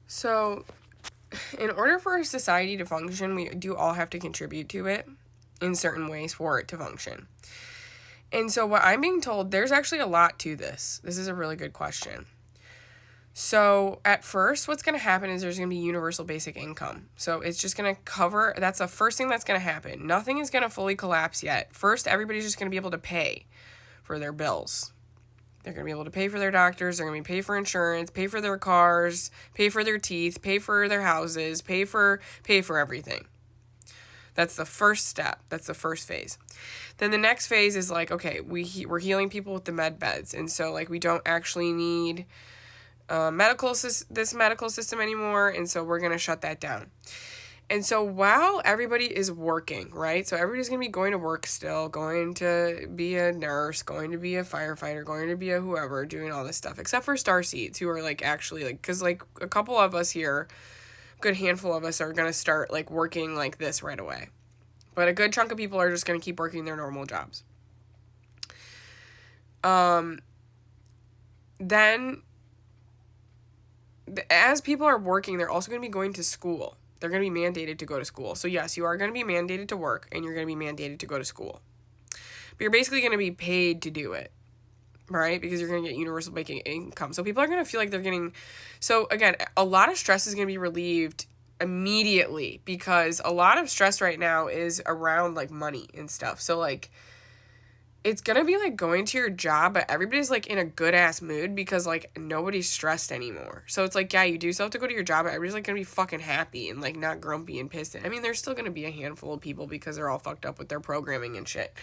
So, in order for a society to function, we do all have to contribute to it in certain ways for it to function. And so, what I'm being told, there's actually a lot to this. This is a really good question. So, at first, what's going to happen is there's going to be universal basic income. So, it's just going to cover, that's the first thing that's going to happen. Nothing is going to fully collapse yet. First, everybody's just going to be able to pay for their bills. They're going to be able to pay for their doctors, they're going to pay for insurance, pay for their cars, pay for their teeth, pay for their houses, pay for everything. That's the first step. That's the first phase. Then the next phase is like, okay, we're healing people with the med beds. And so like we don't actually need this medical system anymore, and so we're going to shut that down. And so while everybody is working, right? So everybody's going to be going to work still, going to be a nurse, going to be a firefighter, going to be a whoever, doing all this stuff, except for starseeds who are like actually like, because like a couple of us here, a good handful of us are going to start like working like this right away. But a good chunk of people are just going to keep working their normal jobs. Then as people are working, they're also going to be going to school. They're going to be mandated to go to school. So yes, you are going to be mandated to work and you're going to be mandated to go to school. But you're basically going to be paid to do it, right? Because you're going to get universal basic income. So people are going to feel like they're getting... So again, a lot of stress is going to be relieved immediately because a lot of stress right now is around like money and stuff. So like it's gonna be like going to your job, but everybody's like in a good ass mood because like nobody's stressed anymore. So it's like, yeah, you do still have to go to your job, but everybody's like gonna be fucking happy and like not grumpy and pissed. I mean, there's still gonna be a handful of people because they're all fucked up with their programming and shit.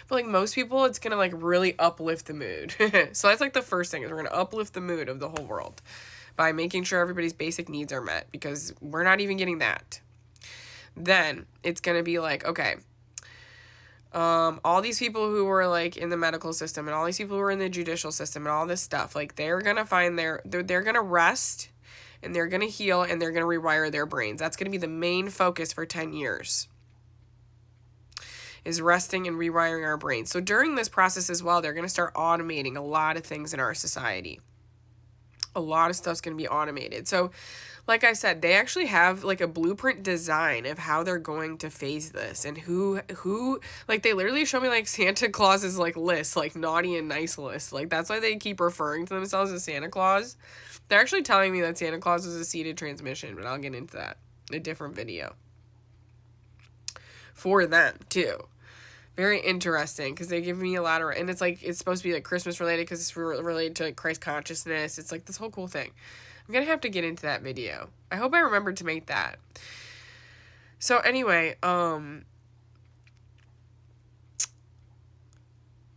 But like most people, it's gonna like really uplift the mood. So that's like the first thing is we're gonna uplift the mood of the whole world by making sure everybody's basic needs are met because we're not even getting that. Then it's gonna be like, okay, all these people who were like in the medical system and all these people who were in the judicial system and all this stuff, like they're gonna find they're gonna rest and they're gonna heal and they're gonna rewire their brains. That's gonna be the main focus for 10 years is resting and rewiring our brains. So during this process as well, they're gonna start automating a lot of things in our society. A lot of stuff's gonna be automated. So like I said, they actually have like a blueprint design of how they're going to phase this and who like they literally show me like Santa Claus's like list, like naughty and nice list. Like that's why they keep referring to themselves as Santa Claus. They're actually telling me that Santa Claus is a seeded transmission, but I'll get into that in a different video. For them too. Very interesting because they give me a lot of, and it's like it's supposed to be like Christmas related because it's related to like Christ consciousness. It's like this whole cool thing. I'm gonna have to get into that video. I hope I remembered to make that. So anyway,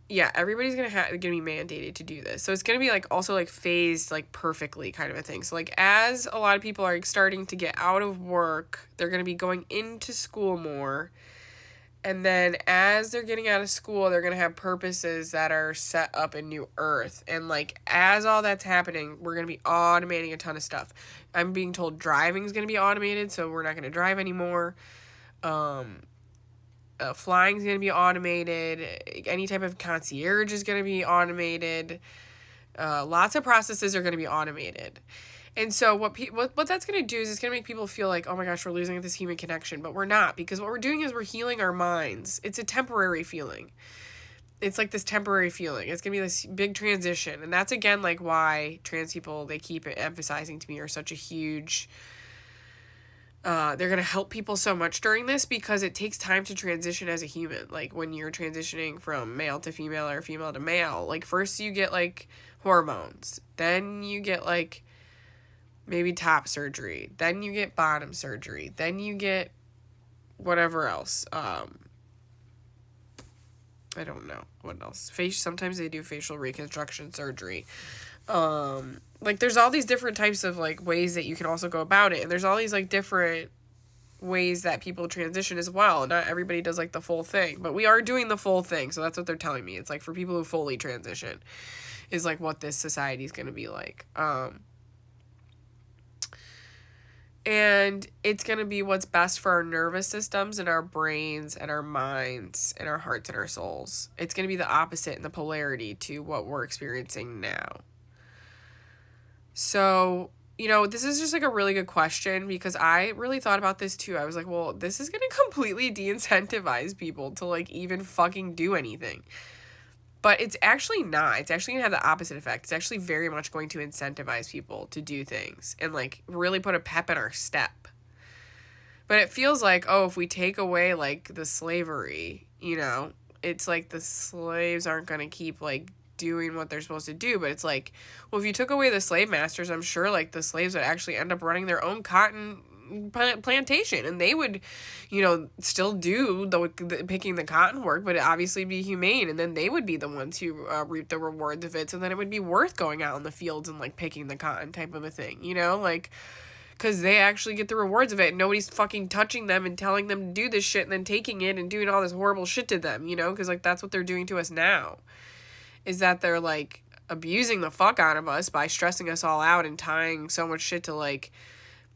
yeah, everybody's gonna be mandated to do this. So it's gonna be like also like phased like perfectly kind of a thing. So like as a lot of people are starting to get out of work, they're gonna be going into school more. And then as they're getting out of school, they're going to have purposes that are set up in New Earth. And like as all that's happening, we're going to be automating a ton of stuff. I'm being told driving is going to be automated, so we're not going to drive anymore. Flying is going to be automated. Any type of concierge is going to be automated. Lots of processes are going to be automated. And so what that's going to do is it's going to make people feel like, oh my gosh, we're losing this human connection. But we're not, because what we're doing is we're healing our minds. It's a temporary feeling. It's like this temporary feeling. It's going to be this big transition. And that's, again, like why trans people, they keep emphasizing to me, are such a huge... they're going to help people so much during this because it takes time to transition as a human. Like when you're transitioning from male to female or female to male, like first you get like hormones. Then you get like... maybe top surgery, then you get bottom surgery, then you get whatever else. I don't know what else. Sometimes they do facial reconstruction surgery. Like there's all these different types of like ways that you can also go about it, and there's all these like different ways that people transition as well. Not everybody does like the full thing, but we are doing the full thing, so that's what they're telling me. It's like for people who fully transition is like what this society is going to be like. And it's going to be what's best for our nervous systems and our brains and our minds and our hearts and our souls. It's going to be the opposite in the polarity to what we're experiencing now. So, this is just like a really good question because I really thought about this too. I was like, well, this is going to completely de-incentivize people to like even fucking do anything. But it's actually not. It's actually going to have the opposite effect. It's actually very much going to incentivize people to do things and like really put a pep in our step. But it feels like, oh, if we take away like the slavery, it's like the slaves aren't going to keep like doing what they're supposed to do. But it's like, well, if you took away the slave masters, I'm sure like the slaves would actually end up running their own cotton plantation, and they would still do the picking the cotton work, but it obviously be humane, and then they would be the ones who reap the rewards of it, so then it would be worth going out in the fields and like picking the cotton type of a thing, like because they actually get the rewards of it and nobody's fucking touching them and telling them to do this shit and then taking it and doing all this horrible shit to them, because like that's what they're doing to us now, is that they're like abusing the fuck out of us by stressing us all out and tying so much shit to like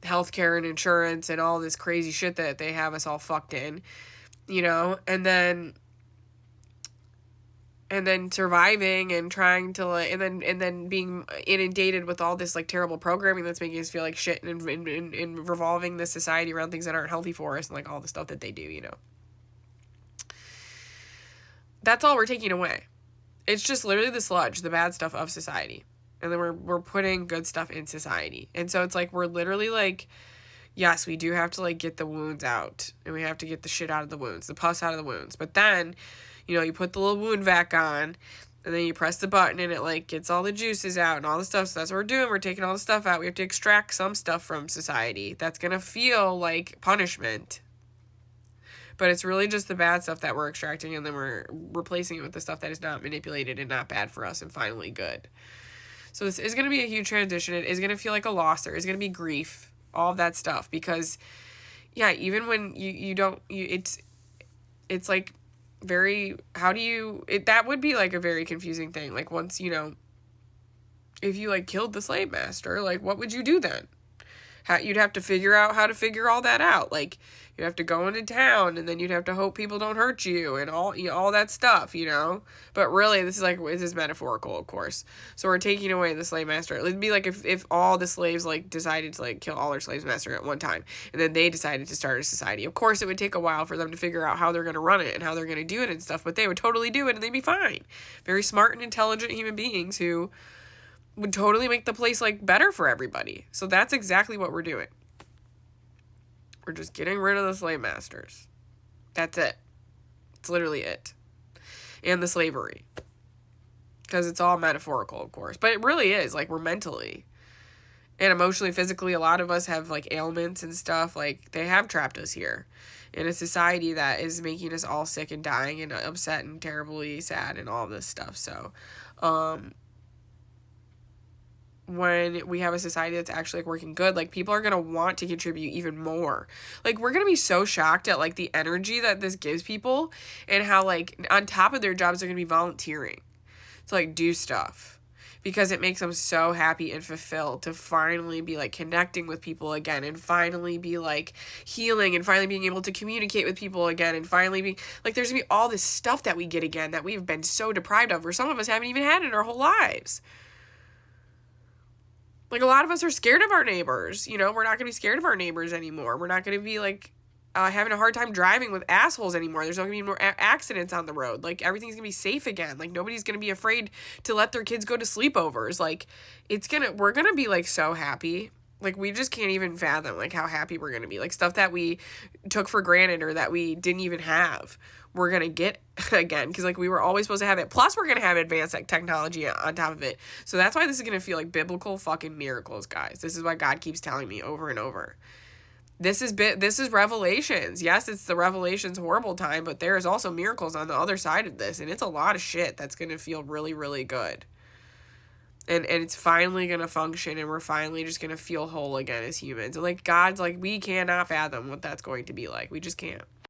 healthcare and insurance and all this crazy shit that they have us all fucked in, and then surviving and trying to like, and then being inundated with all this like terrible programming that's making us feel like shit and revolving the society around things that aren't healthy for us and like all the stuff that they do, That's all we're taking away. It's just literally the sludge, the bad stuff of society. And then we're putting good stuff in society. And so it's like we're literally like, yes, we do have to like get the wounds out. And we have to get the shit out of the wounds, the pus out of the wounds. But then, you put the little wound vac on, and then you press the button and it like gets all the juices out and all the stuff. So that's what we're doing. We're taking all the stuff out. We have to extract some stuff from society. That's going to feel like punishment. But it's really just the bad stuff that we're extracting, and then we're replacing it with the stuff that is not manipulated and not bad for us and finally good. So this is going to be a huge transition. It is going to feel like a loss. There is going to be grief, all of that stuff. Because, yeah, even when it's like very, that would be like a very confusing thing. Like once, if you like killed the slave master, like what would you do then? You'd have to figure out how to figure all that out. Like you'd have to go into town, and then you'd have to hope people don't hurt you and all that stuff, But really, this is metaphorical, of course. So we're taking away the slave master. It'd be like if all the slaves like decided to like kill all their slaves master at one time, and then they decided to start a society. Of course, it would take a while for them to figure out how they're going to run it and how they're going to do it and stuff, but they would totally do it and they'd be fine. Very smart and intelligent human beings who would totally make the place like better for everybody. So that's exactly what we're doing. We're just getting rid of the slave masters. That's it. It's literally it. And the slavery. Because it's all metaphorical, of course. But it really is. Like, we're mentally and emotionally, physically, a lot of us have like ailments and stuff. Like, they have trapped us here in a society that is making us all sick and dying and upset and terribly sad and all this stuff. So, when we have a society that's actually like working good, like people are going to want to contribute even more. Like we're going to be so shocked at like the energy that this gives people and how like on top of their jobs they're going to be volunteering to like do stuff because it makes them so happy and fulfilled to finally be like connecting with people again and finally be like healing and finally being able to communicate with people again and finally be like, there's going to be all this stuff that we get again that we've been so deprived of, or some of us haven't even had in our whole lives. Like, a lot of us are scared of our neighbors, we're not going to be scared of our neighbors anymore. We're not going to be, like, having a hard time driving with assholes anymore. There's not going to be more accidents on the road. Like, everything's going to be safe again. Like, nobody's going to be afraid to let their kids go to sleepovers. Like, we're going to be, like, so happy. Like, we just can't even fathom, like, how happy we're going to be. Like, stuff that we took for granted or that we didn't even have, we're going to get again. Because, like, we were always supposed to have it. Plus, we're going to have advanced technology on top of it. So that's why this is going to feel like biblical fucking miracles, guys. This is what God keeps telling me over and over. This is Revelations. Yes, it's the Revelations horrible time, but there is also miracles on the other side of this. And it's a lot of shit that's going to feel really, really good. And it's finally going to function, and we're finally just going to feel whole again as humans. And, like, God's like, we cannot fathom what that's going to be like. We just can't.